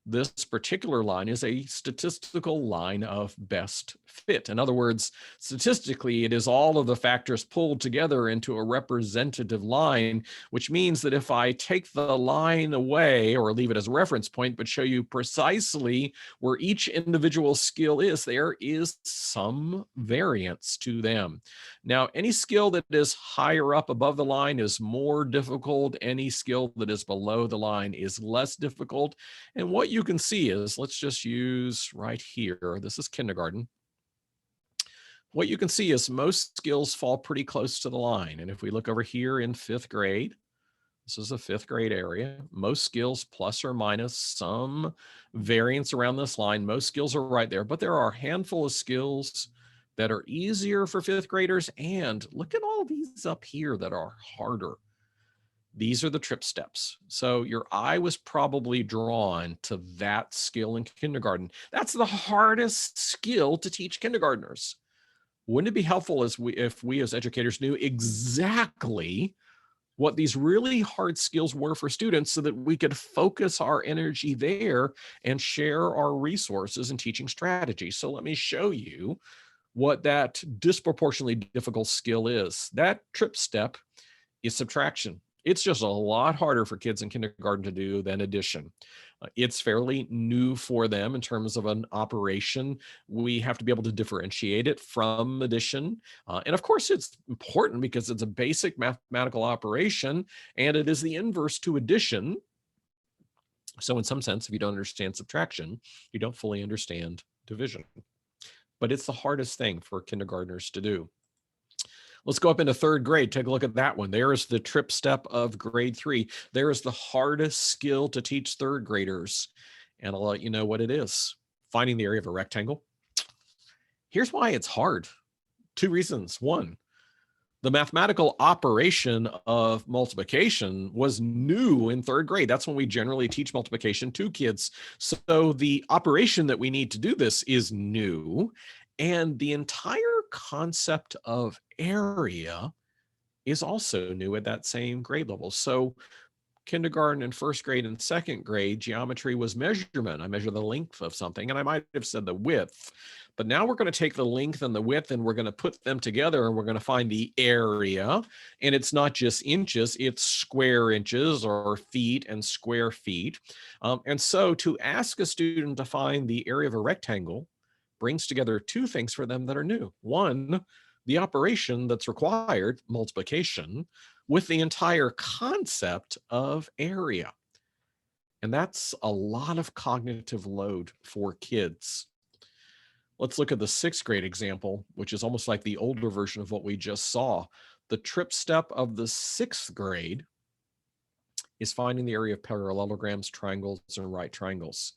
this particular line is a statistical line of best fit. In other words, statistically, it is all of the factors pulled together into a representative line, which means that if I take the line away or leave it as a reference point, but show you precisely where each individual skill is, there is some variance to them. Now, any skill that is higher up above the line is more difficult. Any skill that is below the line is less difficult. And what you can see is, let's just use right here, this is kindergarten. What you can see is most skills fall pretty close to the line. And if we look over here in 5th grade, This is a 5th grade area. Most skills plus or minus some variance around this line. Most skills are right there, but there are a handful of skills that are easier for 5th graders. And look at all these up here that are harder. These are the trip steps. So your eye was probably drawn to that skill in kindergarten. That's the hardest skill to teach kindergartners. Wouldn't it be helpful if we as educators knew exactly what these really hard skills were for students so that we could focus our energy there and share our resources and teaching strategies? So let me show you what that disproportionately difficult skill is. That trip step is subtraction. It's just a lot harder for kids in kindergarten to do than addition. It's fairly new for them in terms of an operation. We have to be able to differentiate it from addition. And of course, it's important because it's a basic mathematical operation and it is the inverse to addition. So in some sense, if you don't understand subtraction, you don't fully understand division. But it's the hardest thing for kindergartners to do. Let's go up into 3rd grade. Take a look at that one. There is the trip step of grade 3. There is the hardest skill to teach 3rd graders. And I'll let you know what it is. Finding the area of a rectangle. Here's why it's hard. 2 reasons. 1, the mathematical operation of multiplication was new in 3rd grade. That's when we generally teach multiplication to kids. So the operation that we need to do this is new. And the entire concept of area is also new at that same grade level. So kindergarten and 1st grade and 2nd grade, geometry was measurement. I measure the length of something, and I might have said the width. But now we're going to take the length and the width and we're going to put them together and we're going to find the area. And it's not just inches, it's square inches or feet and square feet. And so to ask a student to find the area of a rectangle brings together 2 things for them that are new. 1, the operation that's required, multiplication, with the entire concept of area. And that's a lot of cognitive load for kids. Let's look at the 6th grade example, which is almost like the older version of what we just saw. The trip step of the 6th grade is finding the area of parallelograms, triangles, and right triangles.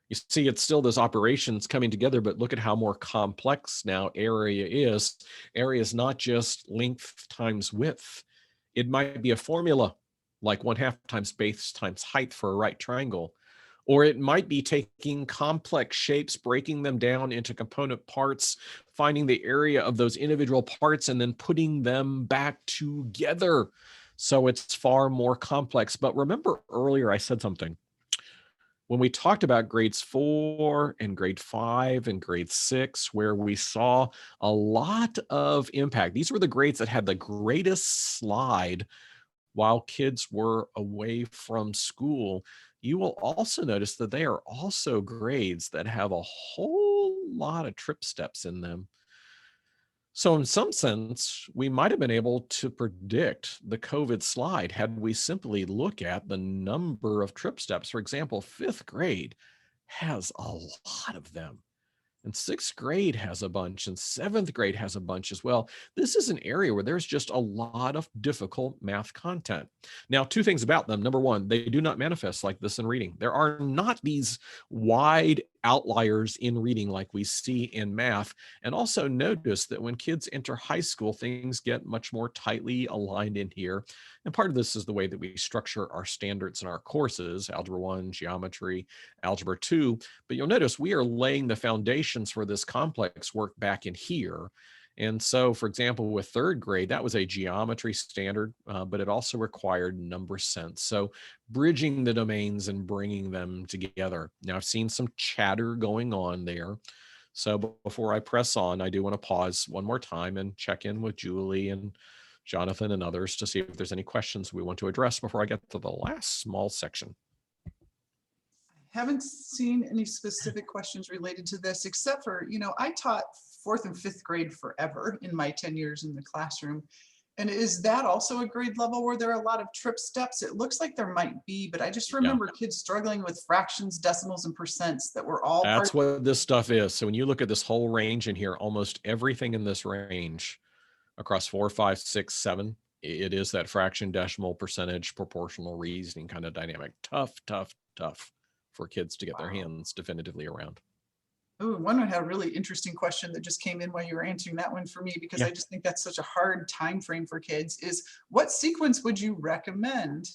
You see, it's still those operations coming together, but look at how more complex now area is. Area is not just length times width. It might be a formula like 1/2 times base times height for a right triangle. Or it might be taking complex shapes, breaking them down into component parts, finding the area of those individual parts, and then putting them back together. So it's far more complex. But remember earlier I said something. When we talked about grades 4 and grade 5 and grade 6, where we saw a lot of impact, these were the grades that had the greatest slide while kids were away from school. You will also notice that they are also grades that have a whole lot of trip steps in them. So in some sense, we might have been able to predict the COVID slide had we simply look at the number of trip steps. For example, 5th grade has a lot of them. And 6th grade has a bunch, and 7th grade has a bunch as well. This is an area where there's just a lot of difficult math content. Now, 2 things about them. Number 1, they do not manifest like this in reading. There are not these wide outliers in reading like we see in math. And also notice that when kids enter high school, things get much more tightly aligned in here. And part of this is the way that we structure our standards in our courses, Algebra 1, Geometry, Algebra 2. But you'll notice we are laying the foundations for this complex work back in here. And so, for example, with 3rd grade, that was a geometry standard, but it also required number sense. So bridging the domains and bringing them together. Now, I've seen some chatter going on there. So before I press on, I do want to pause one more time and check in with Julie and Jonathan and others to see if there's any questions we want to address before I get to the last small section. Haven't seen any specific questions related to this, except for, I taught 4th and 5th grade forever in my 10 years in the classroom. And is that also a grade level where there are a lot of trip steps? It looks like there might be, but I just remember kids struggling with fractions, decimals, and percents that were all That's what this stuff is. So when you look at this whole range in here, almost everything in this range across 4, 5, 6, 7 it is that fraction, decimal, percentage, proportional reasoning kind of dynamic. Tough, tough, tough for kids to get their hands definitively around. Oh, one had a really interesting question that just came in while you were answering that one for me, because I just think that's such a hard time frame for kids, is what sequence would you recommend?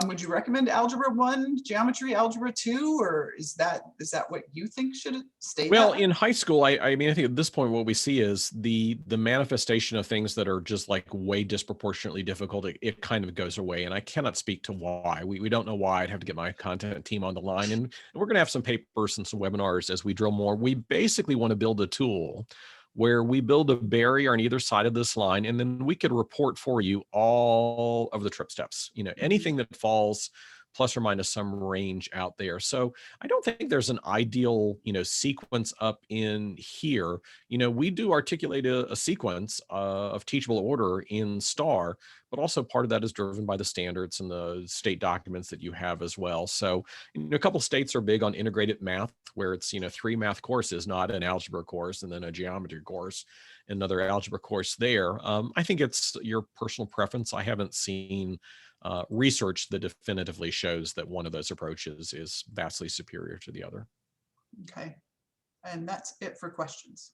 Would you recommend Algebra 1, Geometry, Algebra 2, or is that what you think should stay Well, that way? in high school, I mean, I think at this point, what we see is the manifestation of things that are just like way disproportionately difficult. It kind of goes away, and I cannot speak to why. We don't know why. I'd have to get my content team on the line, and we're going to have some papers and some webinars as we drill more. We basically want to build a tool where we build a barrier on either side of this line, and then we could report for you all of the trip steps, anything that falls plus or minus some range out there. So I don't think there's an ideal, sequence up in here. We do articulate a sequence of teachable order in STAR, but also part of that is driven by the standards and the state documents that you have as well. So a couple of states are big on integrated math, where it's 3 math courses, not an algebra course, and then a geometry course, another algebra course there. I think it's your personal preference. I haven't seen research that definitively shows that one of those approaches is vastly superior to the other. Okay, and that's it for questions.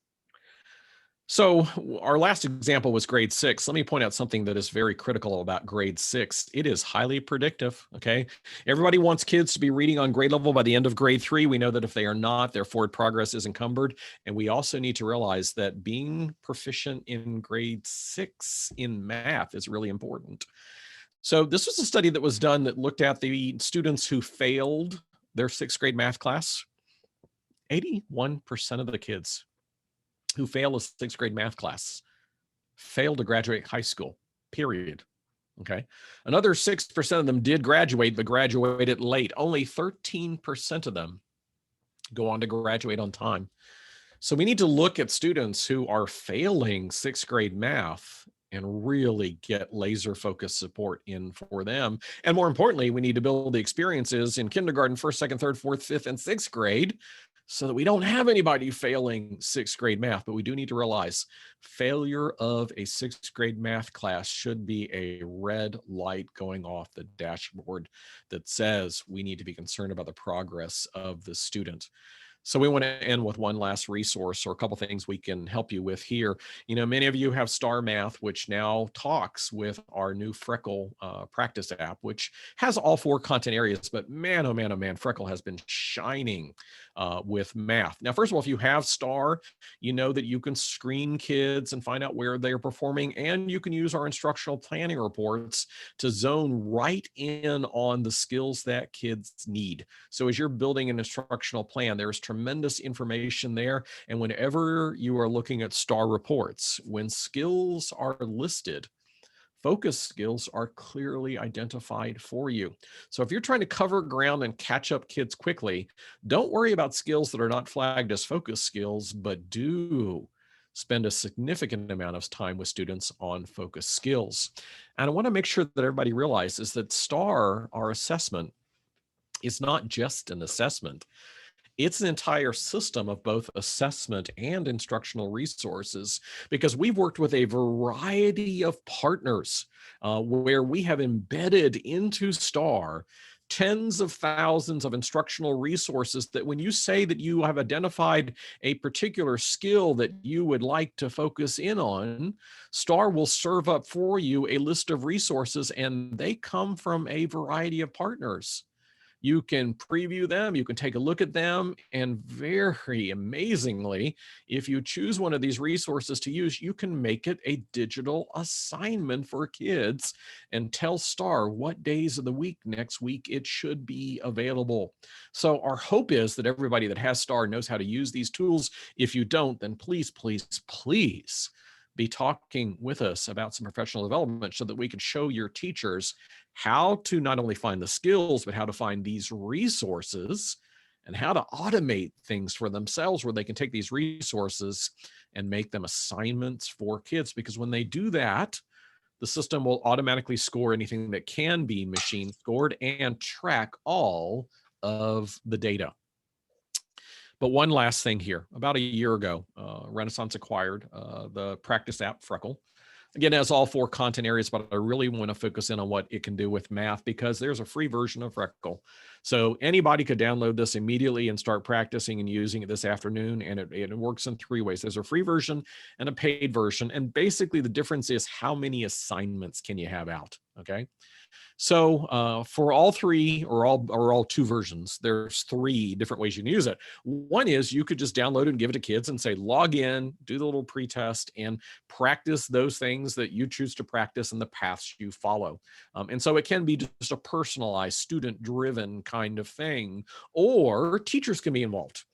So our last example was grade 6. Let me point out something that is very critical about grade 6. It is highly predictive, okay? Everybody wants kids to be reading on grade level by the end of grade 3. We know that if they are not, their forward progress is encumbered. And we also need to realize that being proficient in grade 6 in math is really important. So this was a study that was done that looked at the students who failed their 6th grade math class. 81% of the kids who fail a 6th grade math class fail to graduate high school, period. Okay. Another 6% of them did graduate, but graduated late. Only 13% of them go on to graduate on time. So we need to look at students who are failing 6th grade math and really get laser focused support in for them. And more importantly, we need to build the experiences in kindergarten, 1st, 2nd, 3rd, 4th, 5th, and 6th grade, so that we don't have anybody failing 6th grade math. But we do need to realize failure of a 6th grade math class should be a red light going off the dashboard that says we need to be concerned about the progress of the student. So we want to end with one last resource or a couple things we can help you with here. Many of you have Star Math, which now talks with our new Freckle practice app, which has all 4 content areas. But man, oh man, oh man, Freckle has been shining with math. Now, first of all, if you have Star, you know that you can screen kids and find out where they're performing, and you can use our instructional planning reports to zone right in on the skills that kids need. So as you're building an instructional plan, there's tremendous information there. And whenever you are looking at STAR reports, when skills are listed, focus skills are clearly identified for you. So if you're trying to cover ground and catch up kids quickly, don't worry about skills that are not flagged as focus skills, but do spend a significant amount of time with students on focus skills. And I want to make sure that everybody realizes that STAR, our assessment, is not just an assessment. It's an entire system of both assessment and instructional resources, because we've worked with a variety of partners where we have embedded into STAR tens of thousands of instructional resources that when you say that you have identified a particular skill that you would like to focus in on, STAR will serve up for you a list of resources, and they come from a variety of partners. You can preview them, you can take a look at them, and very amazingly, if you choose one of these resources to use, you can make it a digital assignment for kids and tell STAR what days of the week next week it should be available. So our hope is that everybody that has STAR knows how to use these tools. If you don't, then please, please, please be talking with us about some professional development so that we can show your teachers how to not only find the skills, but how to find these resources and how to automate things for themselves where they can take these resources and make them assignments for kids. Because when they do that, the system will automatically score anything that can be machine scored and track all of the data. But one last thing here. About a year ago, Renaissance acquired the practice app Freckle. Again, it has all 4 content areas, but I really want to focus in on what it can do with math because there's a free version of Freckle. So anybody could download this immediately and start practicing and using it this afternoon. And it works in 3 ways. There's a free version and a paid version. And basically the difference is how many assignments can you have out, okay? So for all 3 or all 2 versions, there's 3 different ways you can use it. One is you could just download it and give it to kids and say, log in, do the little pretest and practice those things that you choose to practice and the paths you follow. And so it can be just a personalized, student-driven kind of thing, or teachers can be involved.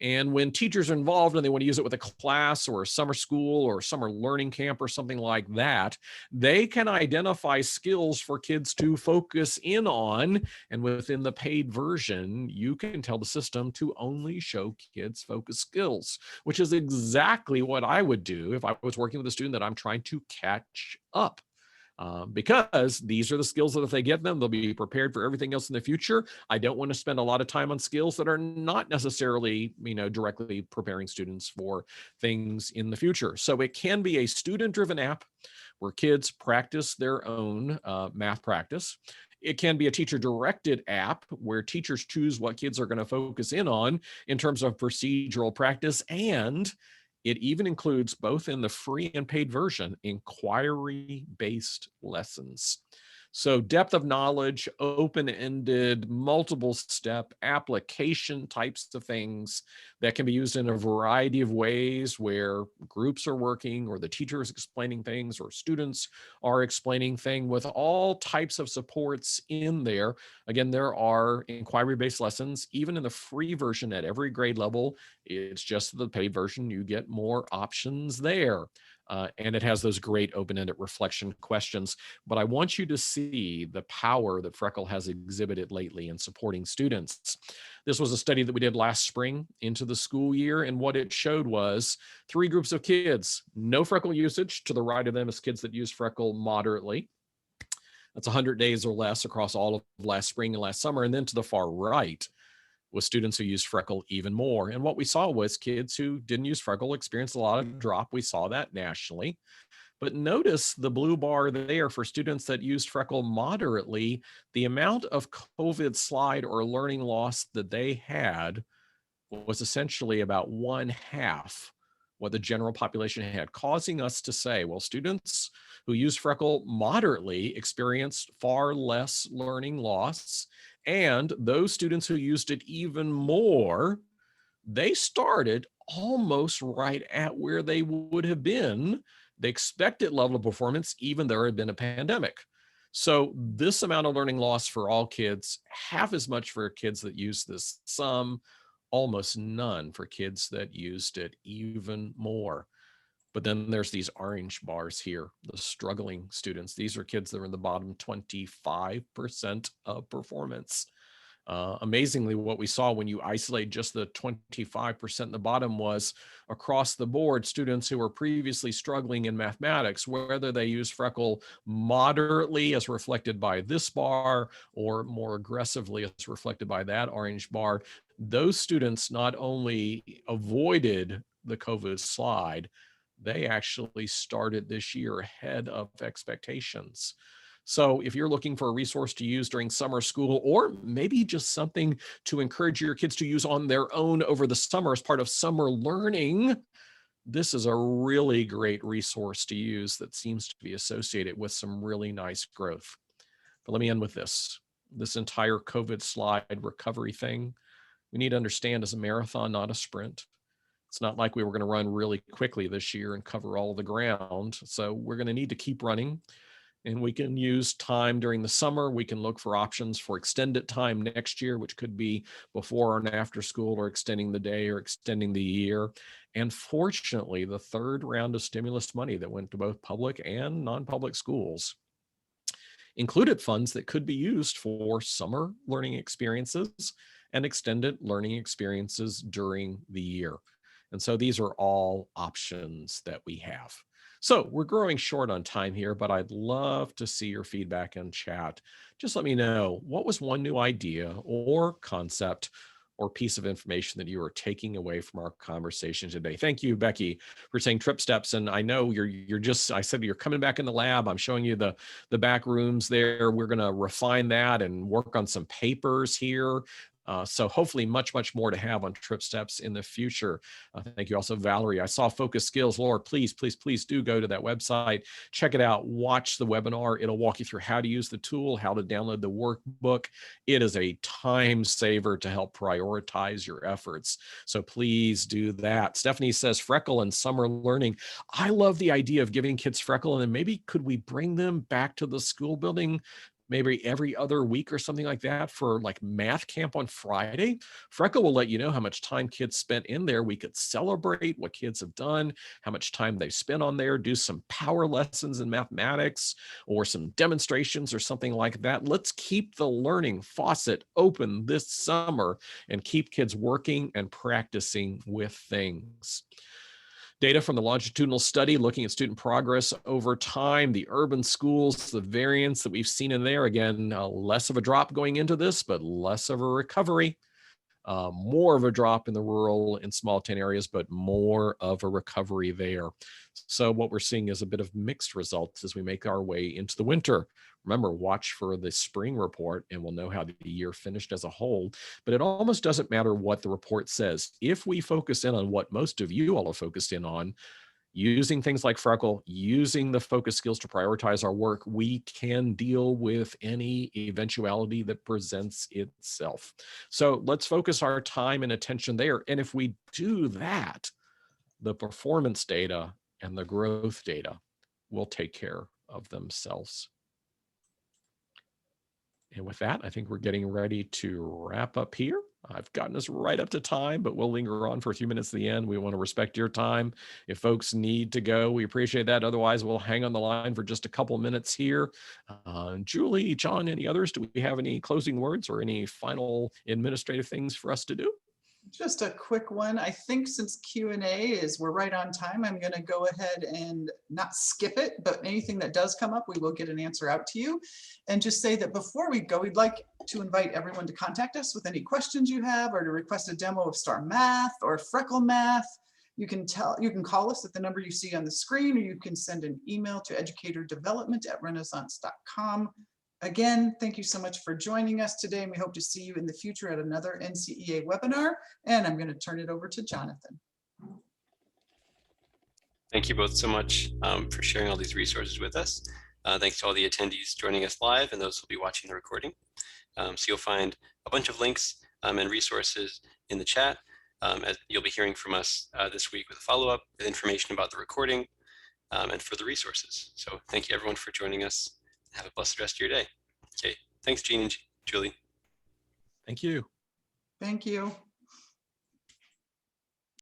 And when teachers are involved and they want to use it with a class or a summer school or summer learning camp or something like that, they can identify skills for kids to focus in on. And within the paid version, you can tell the system to only show kids focus skills, which is exactly what I would do if I was working with a student that I'm trying to catch up. Because these are the skills that if they get them, they'll be prepared for everything else in the future. I don't want to spend a lot of time on skills that are not necessarily, directly preparing students for things in the future. So it can be a student-driven app where kids practice their own math practice. It can be a teacher-directed app where teachers choose what kids are going to focus in on in terms of procedural practice, and it even includes, both in the free and paid version, inquiry-based lessons. So depth of knowledge, open-ended, multiple-step application types of things that can be used in a variety of ways where groups are working or the teacher is explaining things or students are explaining things with all types of supports in there. Again, there are inquiry-based lessons, even in the free version at every grade level. It's just the paid version, you get more options there. And it has those great open-ended reflection questions. But I want you to see the power that Freckle has exhibited lately in supporting students. This was a study that we did last spring into the school year. And what it showed was 3 groups of kids, no Freckle usage. To the right of them is kids that use Freckle moderately. That's 100 days or less across all of last spring and last summer. And then to the far right with students who used Freckle even more. And what we saw was kids who didn't use Freckle experienced a lot of drop. We saw that nationally. But notice the blue bar there for students that used Freckle moderately, the amount of COVID slide or learning loss that they had was essentially about 1/2 what the general population had, causing us to say, well, students who use Freckle moderately experienced far less learning loss. And those students who used it even more, they started almost right at where they would have been the expected level of performance, even though there had been a pandemic. So this amount of learning loss for all kids, half as much for kids that use this, some, almost none for kids that used it even more. But then there's these orange bars here, the struggling students. These are kids that are in the bottom 25% of performance. Amazingly, what we saw when you isolate just the 25% in the bottom was across the board, students who were previously struggling in mathematics, whether they use Freckle moderately as reflected by this bar or more aggressively as reflected by that orange bar, those students not only avoided the COVID slide, they actually started this year ahead of expectations. So if you're looking for a resource to use during summer school, or maybe just something to encourage your kids to use on their own over the summer as part of summer learning, this is a really great resource to use that seems to be associated with some really nice growth. But let me end with this. This entire COVID slide recovery thing, we need to understand is a marathon, not a sprint. It's not like we were going to run really quickly this year and cover all the ground. So we're going to need to keep running. And we can use time during the summer. We can look for options for extended time next year, which could be before and after school, or extending the day or extending the year. And fortunately, the third round of stimulus money that went to both public and non-public schools included funds that could be used for summer learning experiences and extended learning experiences during the year. And so these are all options that we have. So we're growing short on time here, but I'd love to see your feedback in chat. Just let me know, what was one new idea or concept or piece of information that you are taking away from our conversation today. Thank you, Becky, for saying trip steps. And I know I said you're coming back in the lab. I'm showing you the back rooms there. We're going to refine that and work on some papers here. So hopefully much more to have on trip steps in the future. Thank you also, Valerie. I saw Focus Skills. Laura, please do go to that website. Check it out. Watch the webinar. It'll walk you through how to use the tool, how to download the workbook. It is a time saver to help prioritize your efforts. So please do that. Stephanie says Freckle and summer learning. I love the idea of giving kids Freckle, and then maybe could we bring them back to the school building maybe every other week or something like that for like math camp on Friday. Freckle will let you know how much time kids spent in there. We could celebrate what kids have done, how much time they've spent on there, do some power lessons in mathematics or some demonstrations or something like that. Let's keep the learning faucet open this summer and keep kids working and practicing with things. Data from the longitudinal study looking at student progress over time, the urban schools, the variance that we've seen in there. Again, less of a drop going into this, but less of a recovery. More of a drop in the rural and small town areas, but more of a recovery there. So what we're seeing is a bit of mixed results as we make our way into the winter. Remember, watch for the spring report and we'll know how the year finished as a whole. But it almost doesn't matter what the report says. If we focus in on what most of you all are focused in on, using things like Freckle, using the focus skills to prioritize our work, we can deal with any eventuality that presents itself. So let's focus our time and attention there. And if we do that, the performance data and the growth data will take care of themselves. And with that, I think we're getting ready to wrap up here. I've gotten us right up to time, but we'll linger on for a few minutes at the end. We want to respect your time. If folks need to go, we appreciate that. Otherwise, we'll hang on the line for just a couple minutes here. Julie, John, any others? Do we have any closing words or any final administrative things for us to do? Just a quick one. I think since Q&A we're right on time, I'm going to go ahead and not skip it, but anything that does come up, we will get an answer out to you. And just say that before we go, we'd like to invite everyone to contact us with any questions you have or to request a demo of Star Math or Freckle Math. You can call us at the number you see on the screen, or you can send an email to educatordevelopment@renaissance.com. Again, thank you so much for joining us today, and we hope to see you in the future at another NCEA webinar. And I'm going to turn it over to Jonathan. Thank you both so much for sharing all these resources with us. Thanks to all the attendees joining us live and those who will be watching the recording. So you'll find a bunch of links and resources in the chat. As you'll be hearing from us this week with a follow-up with information about the recording and further resources. So thank you everyone for joining us. Have a blessed rest of your day. Okay, thanks Jean and Julie. Thank you. Thank you.